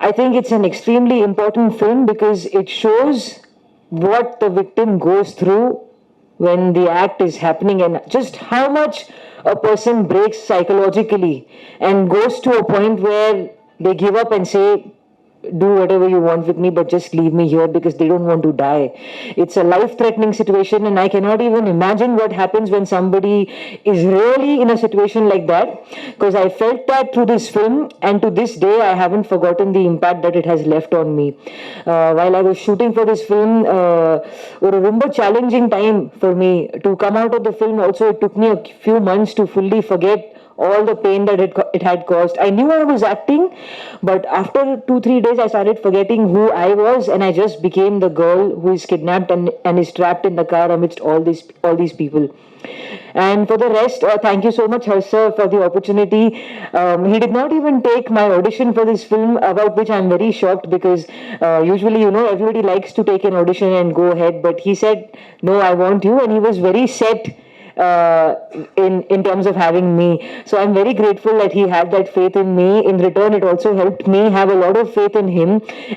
I think it's an extremely important film because it shows what the victim goes through when the act is happening and just how much a person breaks psychologically and goes to a point where they give up and say, do whatever you want with me, but just leave me here because they don't want to die. It's a life threatening situation, and I cannot even imagine what happens when somebody is really in a situation like that. Because I felt that through this film, and to this day, I haven't forgotten the impact that it has left on me. While I was shooting for this film, ஒரு ரொம்ப challenging time for me to come out of the film. Also, it took me a few months to fully forget all the pain that it had caused. I knew I was acting, but after 2-3 days, I started forgetting who I was, and I just became the girl who is kidnapped and is trapped in the car amidst all these people. And for the rest, thank you so much, Harsha, for the opportunity. He did not even take my audition for this film, about which I'm very shocked because usually, you know, everybody likes to take an audition and go ahead. But he said, no, I want you. And he was very set in terms of having me. So I'm very grateful that he had that faith in me. In return, it also helped me have a lot of faith in him,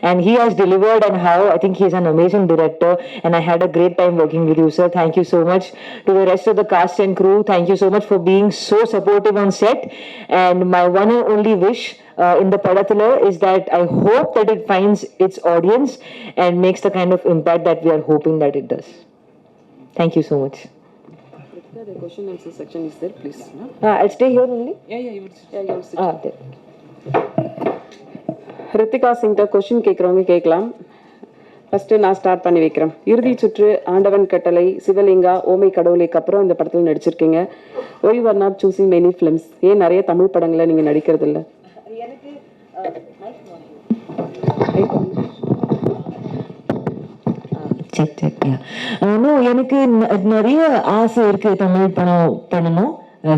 and he has delivered. And how I think he's an amazing director, and I had a great time working with you, sir. Thank you so much. To the rest of the cast and crew, thank you so much for being so supportive on set. And my one and only wish in the Padathala is that I hope that it finds its audience and makes the kind of impact that we are hoping that it does. Thank you so much. The question and answer section is there, please. No? I'll stay here only. You will sit. There. Rithika சிங்கிட்ட question கேட்குறவங்க கேட்கலாம். First நான் start பண்ணி வைக்கிறேன். இறுதி சுற்று, ஆண்டவன் கட்டளை, சிவலிங்கா, ஓமை கடவுளைக்கு அப்புறம் இந்த படத்தில் நடிச்சிருக்கீங்க. Why you are not choosing many films? ஏன் நிறைய தமிழ் படங்களை நீங்கள் நடிக்கிறது இல்லை? எனக்கு நிறைய ஆசை இருக்கு தமிழ் படம் பண்ணணும்,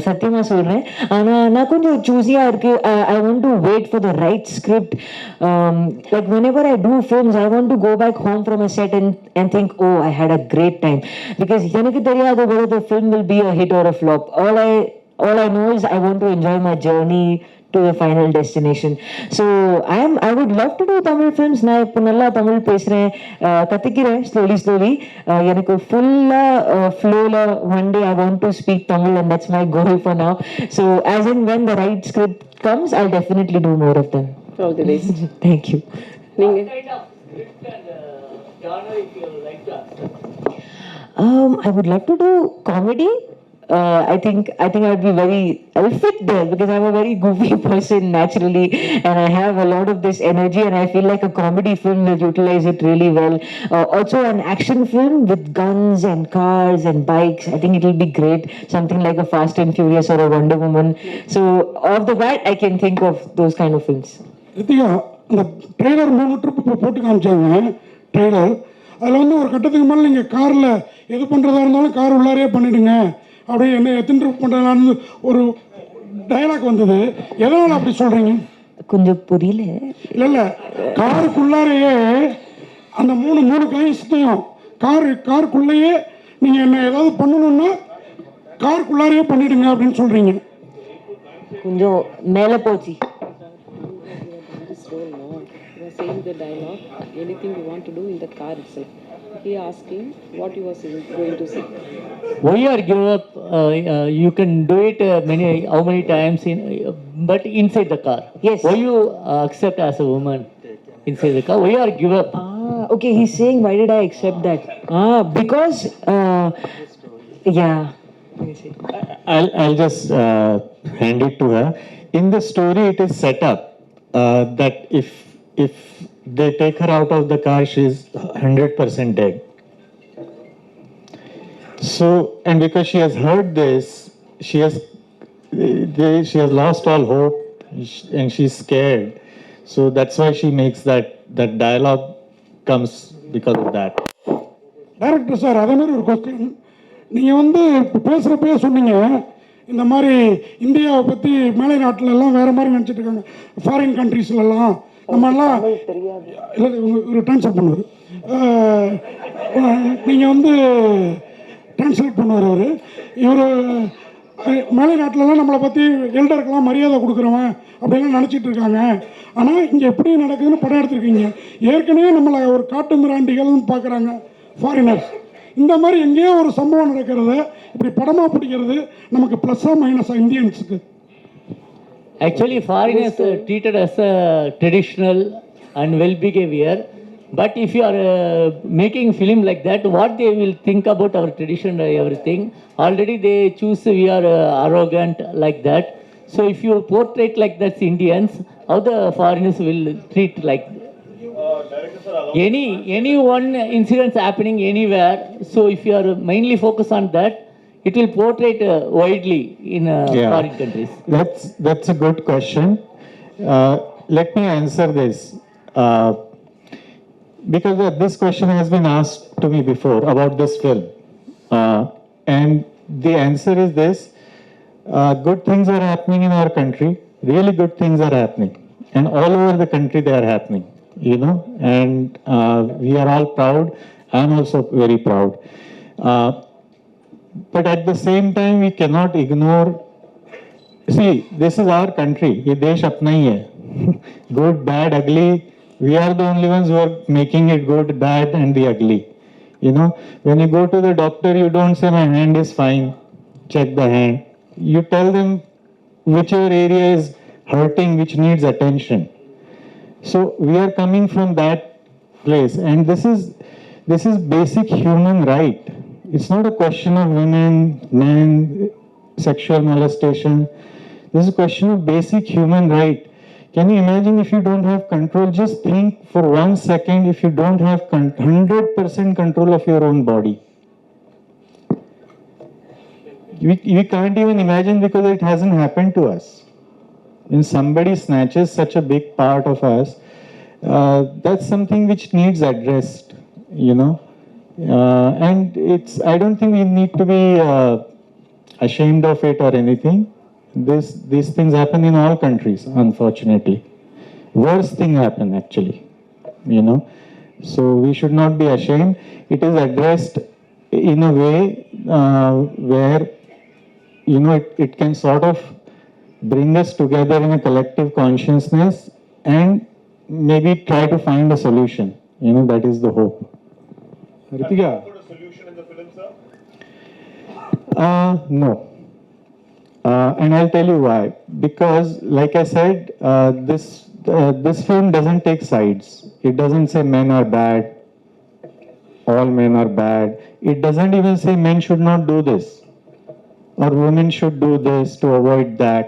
சத்தியமா சொல்றேன். ஆனா நான் கொஞ்சம் சூஸியா இருக்கு. I want to wait for the right script. Like whenever I do films, I want to go back home from a set and think, oh, I had a great time, because எனக்கு தெரியாது whether the film will be a hit or a flop. All I know is I want to enjoy my journey to the final destination. So I would love to do Tamil films. நான் இப்போ நல்லா தமிழ் பேசுறேன், கத்துக்கிறேன் slowly. எனக்கு ஃபுல்லா ஃப்ளோல one day I want to speak Tamil, and that's my goal for now. So as and when the right script comes, I'll definitely do more of them. All the best. Thank you. நீங்க What kind of script and genre if you like to accept? I would love to do comedy. I think I'll fit there because I'm a very goofy person naturally, and I have a lot of this energy, and I feel like a comedy film will utilize it really well. Also an action film with guns and cars and bikes, I think it'll be great. Something like a Fast and Furious or a Wonder Woman. So off the bat, I can think of those kind of films. Ritika, அந்த trailer 3 trip இப்போ போட்டு காமிச்சாங்க trailer. அதில் வந்து ஒரு கட்டத்துக்கு மேலே நீங்கள் காரில் எது பண்ணுறதா இருந்தாலும் கார் உள்ளாரே பண்ணிவிடுங்க, அப்படியே என்ன எத்தனை ட்ரிப் பண்ணுறதுனால ஒரு டைலாக் வந்தது. எதனால் அப்படி சொல்கிறீங்க? கொஞ்சம் புரியல. இல்லை காருக்குள்ளாரையே அந்த மூணு கைஸ்டையும் காருக்குள்ளேயே நீங்கள் என்ன ஏதாவது பண்ணணுன்னா காருக்குள்ளாரையே பண்ணிவிடுங்க அப்படின்னு சொல்கிறீங்க. கொஞ்சம் மேலே போச்சு. saying the dialogue, anything you want to do in the car itself. He asking what you was going to say. Why you are give up? You can do it how many times but inside the car. Yes. Why you accept as a woman inside the car? Why you are give up? Okay, he's saying why did I accept that? Because yeah. I'll just hand it to her. In the story, it is set up that if they take her out of the car, she is 100% dead. So, and because she has heard this, she has lost all hope, and she's scared. So that's why she makes that dialogue comes because of that. Director sir, அதே மாதிரி ஒரு question. நீங்கள் வந்து இப்போ பேசுகிறப்பே சொன்னீங்க, இந்த மாதிரி இந்தியாவை பற்றி மேலை நாட்டிலெல்லாம் வேறு மாதிரி நினச்சிட்டு இருக்காங்க, ஃபாரின் கண்ட்ரீஸ்லலாம் நம்மலாம் இல்லை ஒரு ட்ரான்ஸ்லேட் பண்ணுவார். நீங்கள் வந்து ட்ரான்ஸ்லேட் பண்ணுவார் அவர். இவர் மேலை நாட்டிலலாம் நம்மளை பற்றி எல்டருக்கெல்லாம் மரியாதை கொடுக்குறவன் அப்படின்லாம் நினச்சிட்டு இருக்காங்க. ஆனால் இங்கே எப்படி நடக்குதுன்னு படம் எடுத்திருக்கீங்க. ஏற்கனவே நம்மளை ஒரு காட்டு மிராண்டிகள்னு பார்க்குறாங்க ஃபாரினர்ஸ். இந்த மாதிரி எங்கேயோ ஒரு சம்பவம் நடக்கிறது இப்படி படமாக பிடிக்கிறது நமக்கு ப்ளஸ்ஸாக மைனஸாக இந்தியன்ஸுக்கு? Actually, foreigners treated as a traditional and well behavior. But if you are making film like that, what they will think about our tradition and everything? Already they choose we are arrogant like that. So if you portray like that Indians, how the foreigners will treat like any one incidents happening anywhere. So if you are mainly focused on that, it will portray widely in foreign countries. That's a good question. Let me answer this. Because this question has been asked to me before about this film. And the answer is this. Good things are happening in our country. Really good things are happening. And all over the country they are happening. You know, and we are all proud. I'm also very proud. But at the same time, we cannot ignore. See, this is our country. ये देश अपना ही है. Good, bad, ugly. We are the only ones who are making it good, bad, and the ugly. You know, when you go to the doctor, you don't say my hand is fine. Check the hand. You tell them whichever area is hurting, which needs attention. So we are coming from that place, and this is basic human right. It's not a question of women, men, sexual molestation. This is a question of basic human right. Can you imagine if you don't have control? Just think for 1 second if you don't have 100% control of your own body. We can't even imagine because it hasn't happened to us. When somebody snatches such a big part of us, that's something which needs addressed, you know. And I don't think we need to be ashamed of it or anything. These things happen in all countries, unfortunately. Worst thing happen actually, you know. So we should not be ashamed. It is addressed in a way where, you know, it can sort of bring us together in a collective consciousness and maybe try to find a solution. You know, that is the hope. Ritika, No. And I'll tell you why. Because, like I said, this film doesn't take sides. It doesn't say men are bad, all men are bad. It doesn't even say men should not do this or women should do this to avoid that.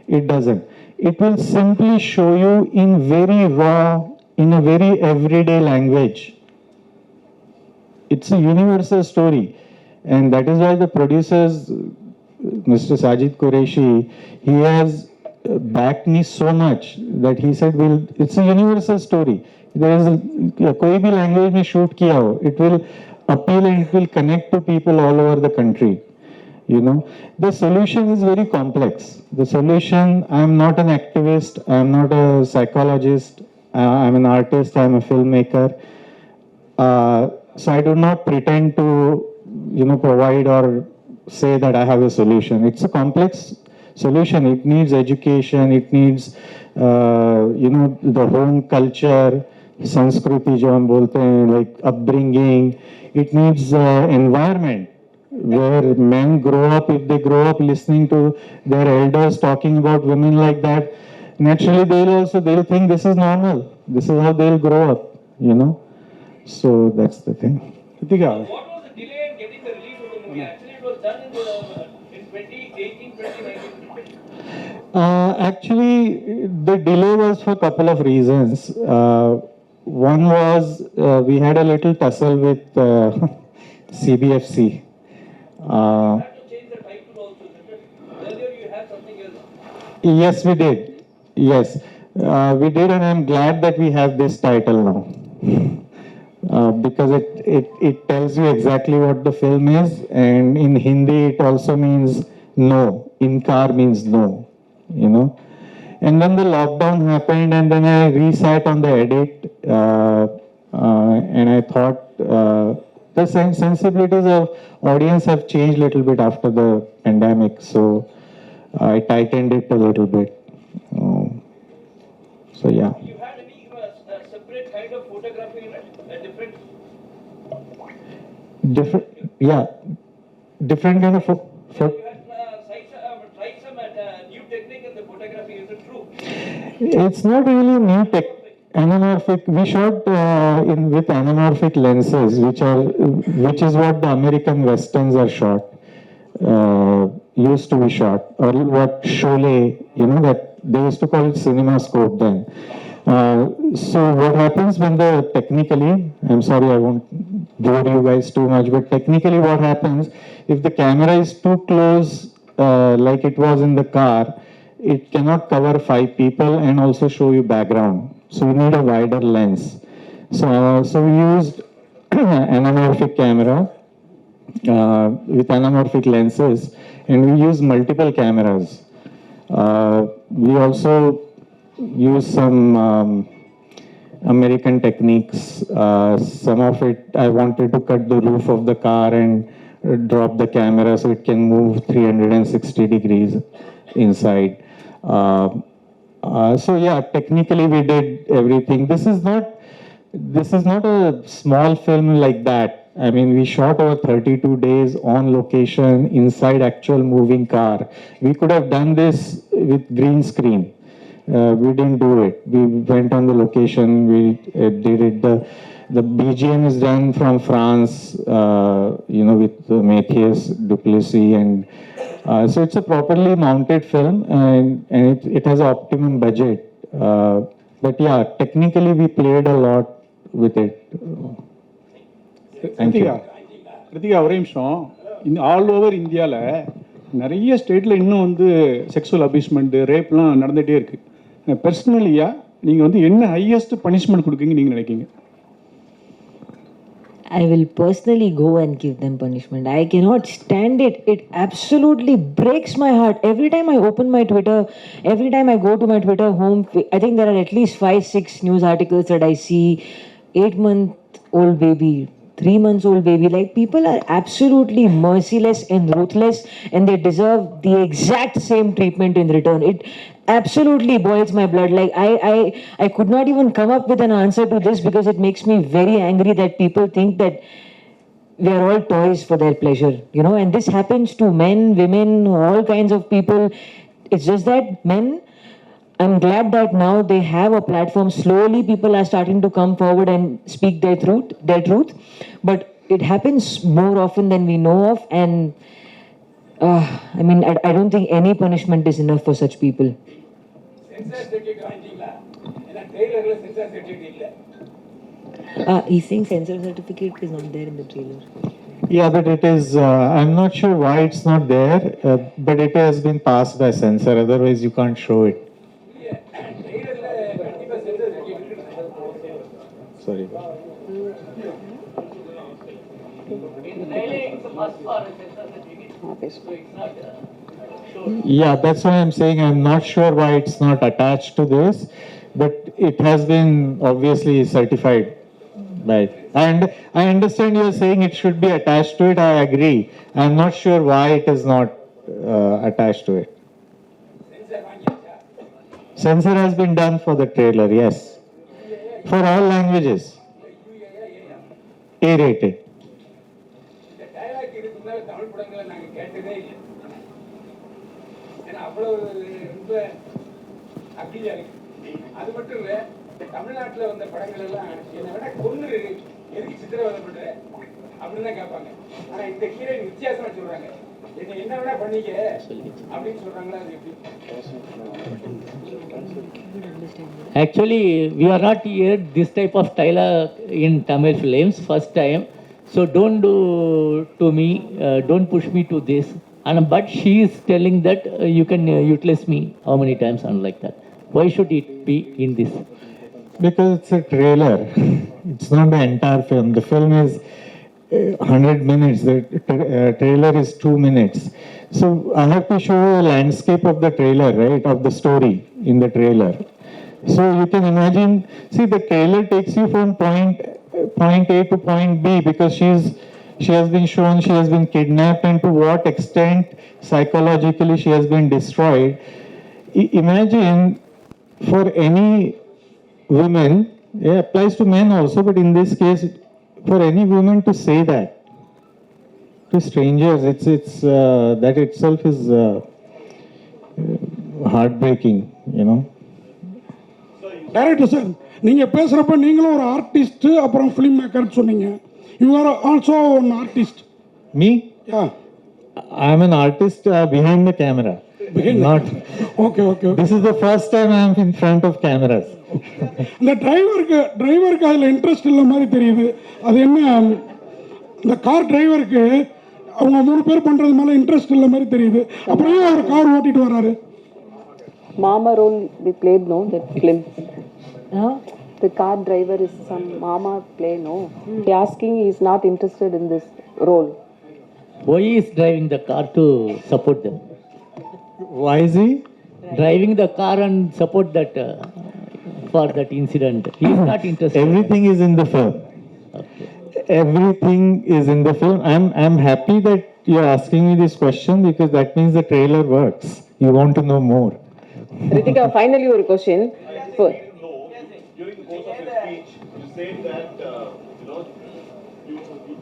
It doesn't. It will simply show you in very raw, in a very everyday language. It's a universal story. And that is why the producers, Mr. Sajid Qureshi, he has backed me so much that he said, well, it's a universal story. There is कोई भी language में shoot किया हो, it will appeal and it will connect to people all over the country. You know, the solution is very complex. The solution, I am not an activist, I am not a psychologist, I am an artist, I am a filmmaker. So I do not pretend to, you know, provide or say that I have a solution. It's a complex solution. It needs education. It needs, you know, the home culture, Sanskriti, jo hum bolte hain, like upbringing. It needs environment where men grow up. If they grow up listening to their elders talking about women like that, naturally they'll think this is normal. This is how they'll grow up, you know. So that's the thing. Ritika, What was the delay in getting the release of the movie? Actually, it was done in 2018, 2019. Actually, the delay was for a couple of reasons. One was we had a little tussle with CBFC. You had to change the title also, isn't it? Earlier you had something else. Yes, we did. Yes, we did, and I'm glad that we have this title now. Because it tells you exactly what the film is, and in Hindi it also means no. Inkar means no, you know. And then the lockdown happened, and then I resat on the edit, and I thought the sensibilities of audience have changed a little bit after the pandemic, so I tightened it a little bit. So yeah. You had any separate kind of photography in it? A different Different kind of you had tried some new technique in the photography, is it true? It's not really new tech. Anamorphic. We shot with anamorphic lenses, which is what the American westerns are shot. Used to be shot, or what Sholay, that they used to call it CinemaScope then. So what happens when technically, I'm sorry, I won't bore you guys too much, but technically what happens if the camera is too close, like it was in the car, it cannot cover 5 people and also show you background. So you need a wider lens. So we used anamorphic camera with anamorphic lenses, and we use multiple cameras. We also use some American techniques. Some of it, I wanted to cut the roof of the car and drop the camera so it can move 360 degrees inside. So yeah, technically we did everything. This is not a small film like that. I mean, we shot over 32 days on location inside actual moving car. We could have done this with green screen. We didn't do it. We went on the location. We did it. The BGM is done from France, with Matthias Duplessis, and so it's a properly mounted film, and it has an optimum budget. But yeah, technically we played a lot with it. Thank you. Kiruthika ஒரே நிமிஷம். All over இந்தியாவில் நிறைய ஸ்டேட்டில் இன்னும் sexual abusement ரேப்லாம் நடந்துகிட்டே இருக்குது. பர்சனலியாக நீங்கள் என்ன ஹையஸ்ட் பனிஷ்மெண்ட் கொடுக்குங்க நீங்கள் நினைக்கிங்க? I will personally go and give them punishment. I cannot stand it. It absolutely breaks my heart. Every time I open my Twitter, every time I go to my Twitter home, I think there are at least 5-6 news articles that I see. 8-month-old baby, 3-month-old baby. Like, people are absolutely merciless and ruthless, and they deserve the exact same treatment in return. It absolutely boils my blood. Like, I could not even come up with an answer to this, because it makes me very angry that people think that we are all toys for their pleasure, and this happens to men, women, all kinds of people. It's just that men, I'm glad that now they have a platform. Slowly people are starting to come forward and speak their truth, but it happens more often than we know of, and I mean, I don't think any punishment is enough for such people. Censor certificate வாங்கிட்டீங்களா? ஏன்னா ட்ரெய்லர்ல sensor certificate இல்ல. He's saying censor certificate is not there in the trailer. Yeah, but it is, I'm not sure why it's not there, but it has been passed by censor, otherwise you can't show it. ட்ரெய்லர்ல கண்டிப்பா sensor certificate இருக்கு. Sorry. In trailer, it's a must for a sensor certificate. So it's not Yeah, that's why I'm saying I'm not sure why it's not attached to this, but it has been obviously certified. Right. And I understand you're saying it should be attached to it. I agree. I'm not sure why it is not attached to it. Censor has been done for the trailer, yes. For all languages. A-rated. இந்த dialogue இதுக்கு முன்னால தமிழ் படங்களை நாங்க கேட்டதே இல்லை. ஏன்னா அவ்வளவு ரொம்ப அப்படியா இருக்கு. அது மட்டும் இல்ல, தமிழ்நாட்டுல வந்த படங்கள் எல்லாம் என்னை விட கொன்னு எதுக்கு சித்திரவதை பண்ற அப்படின்னு தான் கேட்பாங்க. ஆனா இந்த ஹீரோயின் வித்தியாசமா சொல்றாங்க, என்ன வேணா பண்ணிக்க அப்படின்னு சொல்றாங்களா? அது எப்படி? Actually, we are not heard this type of dialogue in Tamil films first time. So don't do to me, don't push me to this. But she is telling that you can utilize me how many times and like that. Why should it be in this? Because it's a trailer. It's not the entire film. The film is 100 minutes. The trailer is 2 minutes. So I have to show a landscape of the trailer, right? Of the story in the trailer. So you can imagine, see, the trailer takes you from point A to point B because she has been shown she has been kidnapped, and to what extent psychologically she has been destroyed. Imagine for any woman, it applies to men also, but in this case, for any woman to say that to strangers, it's that itself is heartbreaking, you know. Director sir, நீங்கள் பேசுகிறப்ப நீங்களும் ஒரு artist அப்புறம் film மேக்கர்னு சொன்னீங்க. You are also one artist. Me? Yeah, I'm an artist behind the camera. Not. Okay okay. This is the first time I'm in front of cameras. இந்த டிரைவருக்கு அதில் interest இல்லை மாதிரி தெரியுது. அது என்ன, இந்த கார் டிரைவருக்கு அவங்க 3 பேர் பண்ணுறது மேலே இன்ட்ரெஸ்ட் இல்லை மாதிரி தெரியுது. அப்புறம் ஏன் அவர் கார் ஓட்டிட்டு வர்றாரு? Mama role we played, no, that film. Huh? The car driver is some mama play, no. He asking he is not interested in this role. Why he is driving the car to support them? Why is he? Driving the car and support that for that incident. He is not interested. Everything is in the film. Everything is in the film. I'm happy that you're asking me this question because that means the trailer works. You want to know more. Ritika, finally ஒரு question. During the course of your speech, you said that you took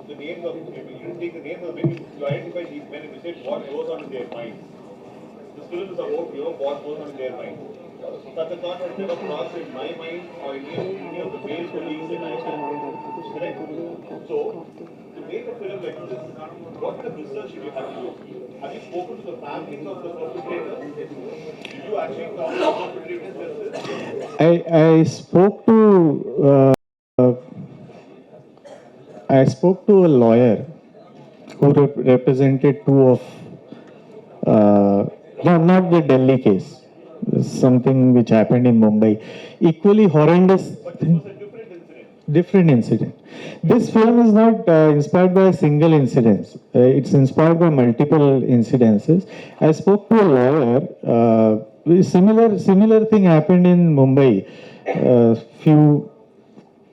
the names of, you didn't take the names of women, you identified these men and you said what goes on in their minds. This film is about, what goes on in their minds. Such a thought has never crossed in my mind or any of the male colleagues that I have. Correct? So, to make a film like this, what kind of research did you have to do? Have you spoken to the families of the perpetrators? Did you actually talk to the perpetrators themselves? I spoke to a lawyer who represented two of not the Delhi case, something which happened in Mumbai, equally horrendous. Different incident. This film is not inspired by a single incident. It's inspired by multiple incidences. I spoke to a lawyer. Similar thing happened in Mumbai few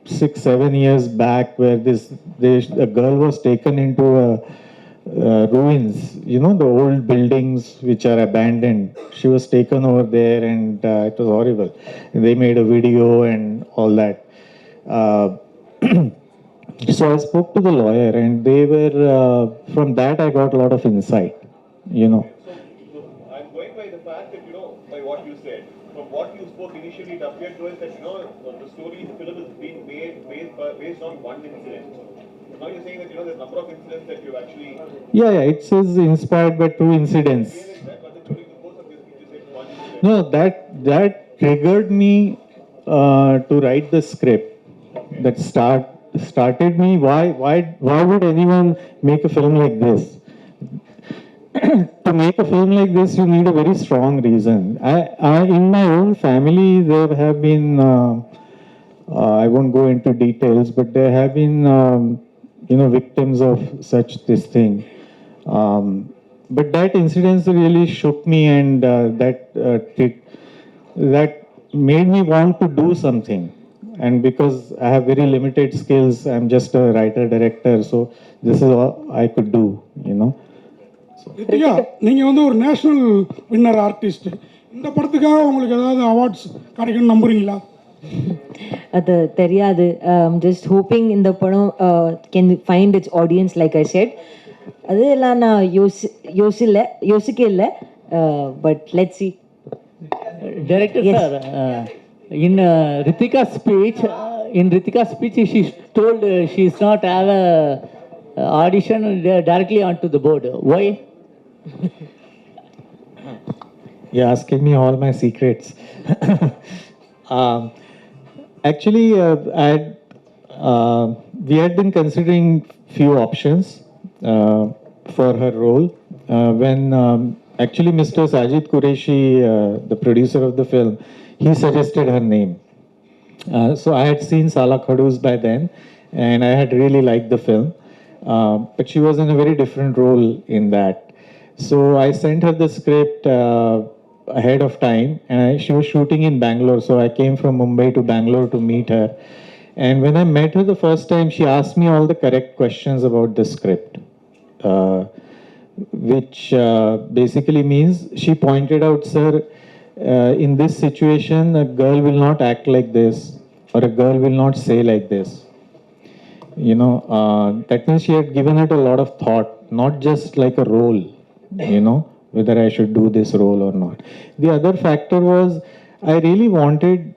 6-7 years back, where a girl was taken into ruins. The old buildings which are abandoned. She was taken over there, and it was horrible. They made a video and all that. So I spoke to the lawyer, and they were from that I got a lot of insight. So I'm going by the fact that by what you said, from what you spoke initially, it appeared to us that the story, the film is being made based on one incident. Now you're saying that there's a number of incidents that you actually. Yeah, it says inspired by two incidents. But then during the course of your speech, you said one incident. No, that triggered me to write the script. That started me. Why would anyone make a film like this? To make a film like this, you need a very strong reason. In my own family, there have been. I won't go into details, but there have been, victims of this thing. But that incident really shook me, and that made me want to do something. And because I have very limited skills, I'm just a writer-director, so this is all I could do, Ritika, நீங்கள் ஒரு national winner artist. இந்த படத்துக்காக உங்களுக்கு ஏதாவது awards கிடைக்கும்னு நம்புறீங்களா? அது தெரியாது. ஜஸ்ட் ஹோப்பிங் இந்த படம் can find it's audience like I set. அதெல்லாம் நான் யோசிக்க இல்லை. But let's see. Director Yes. sir, in Ritika's speech, she told she is not have a audition directly onto the board. Why? You're asking me all my secrets. Actually, we had been considering few options for her role. When actually Mr. Sajid Qureshi, the producer of the film, he suggested her name. So I had seen Sala Khadus by then, and I had really liked the film. But she was in a very different role in that. So I sent her the script ahead of time, and she was shooting in Bangalore. So I came from Mumbai to Bangalore to meet her. And when I met her the first time, she asked me all the correct questions about the script, which basically means she pointed out, sir, in this situation, a girl will not act like this, or a girl will not say like this. You know, that means she had given it a lot of thought, not just like a role, you know, whether I should do this role or not. The other factor was I really wanted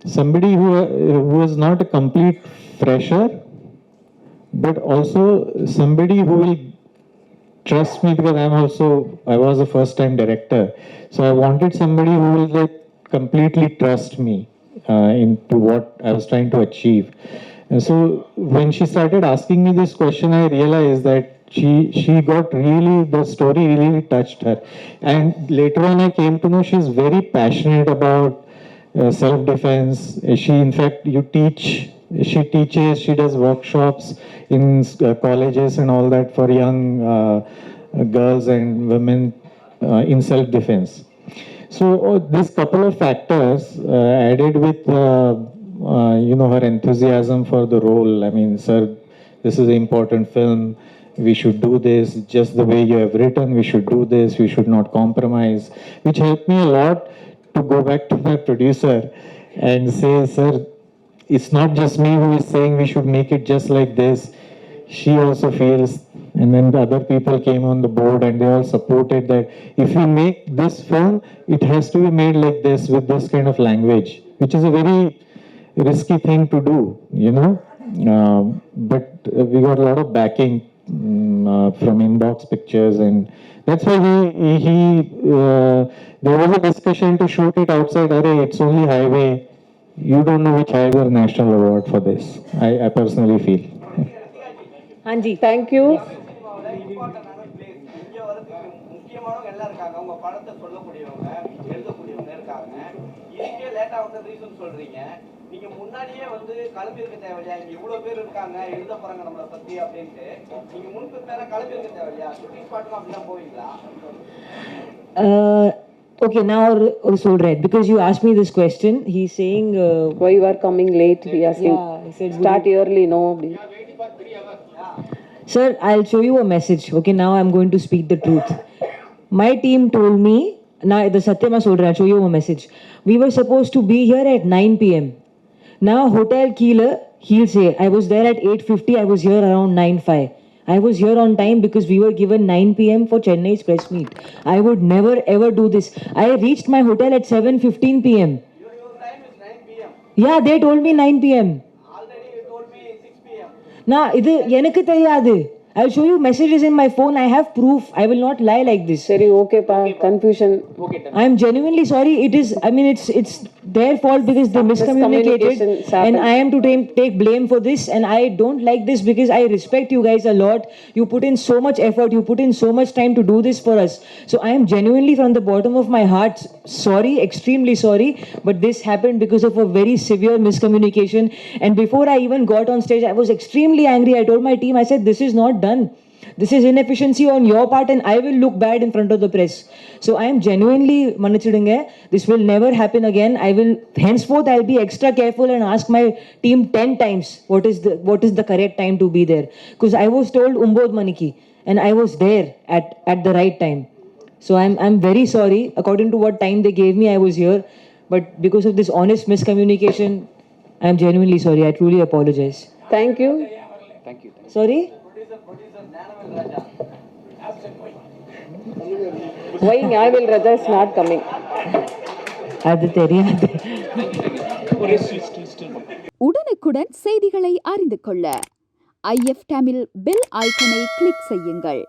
somebody who was not a complete fresher, but also somebody who will trust me, because I was a first time director. So I wanted somebody who will like completely trust me into what I was trying to achieve. And so when she started asking me this question, I realized that she got really, the story really touched her. And later on I came to know she's very passionate about self-defense. In fact, she teaches, she does workshops in colleges and all that for young girls and women in self-defense. So this couple of factors added with you know, her enthusiasm for the role. I mean, sir, this is an important film. We should do this just the way you have written. We should do this. We should not compromise, which helped me a lot to go back to my producer and say, sir, it's not just me who is saying we should make it just like this. She also feels, and then the other people came on the board and they all supported that if we make this film, it has to be made like this with this kind of language, which is a very risky thing to do, you know. But we got a lot of backing from Inbox Pictures, and that's why there was a discussion to shoot it outside. Array, it's only highway. You don't know which highway or national award for this. I personally feel. Hanji. Thank you. முக்கியமானவங்க எல்லாம் இருக்காங்க. உங்க படத்தை சொல்லக்கூடியவங்க, எழுதக்கூடியவங்க இருக்காங்க. இதுக்கே லேட்டா வந்த reason சொல்றீங்க. நீங்க முன்னாடியே வந்து கிளம்பி இருக்க தேவையா? இங்க இவ்வளவு பேர் இருக்காங்க, எழுத போறாங்க நம்மளை பத்தி அப்படின்ட்டு நீங்க முன்பிற கிளம்பி இருக்க தேவையா? ஷூட்டிங் ஸ்பாட்டுக்கு அப்படிதான் போவீங்களா? Okay, now solred, because you asked me this question. He's saying Why you are coming late? He asking. Yeah, he said, Start early, no? Sir, I'll show you a message. Okay, now I'm going to speak the truth. My team told me, now the Satyama solra, I'll show you a message. We were supposed to be here at 9 p.m. Now Hotel Keeler, he'll say, I was there at 8:50, I was here around 9:05. I was here on time because we were given 9 p.m. for Chennai's press meet. I would never ever do this. I reached my hotel at 7:15 p.m. Your time is 9 p.m. Yeah, they told me 9 p.m. Already you told me 6 p.m. Nah, idu enakku theriyadu. I'll show you messages in my phone. I have proof. I will not lie like this. Seri, okay, pa. Confusion. I'm genuinely sorry. It's their fault because they miscommunicated, Miscommunication and happened. I am to take blame for this. And I don't like this because I respect you guys a lot. You put in so much effort. You put in so much time to do this for us. So I am genuinely from the bottom of my heart sorry, extremely sorry. But this happened because of a very severe miscommunication. And before I even got on stage, I was extremely angry. I told my team, I said, this is not done. This is inefficiency on your part, and I will look bad in front of the press. So I am genuinely manichidunga. This will never happen again. I will henceforth I'll be extra careful and ask my team 10 times what is the correct time to be there. Because I was told Umbod Maniki, and I was there at the right time. So I'm very sorry. According to what time they gave me, I was here. But because of this honest miscommunication, I'm genuinely sorry. I truly apologize. Thank you. Sorry? Why Nyawil Raja is not coming? அது தெரியாது. உடனுக்குடன் செய்திகளை அறிந்து கொள்ள IF Tamil bell ஐக்கனை click செய்யுங்கள்.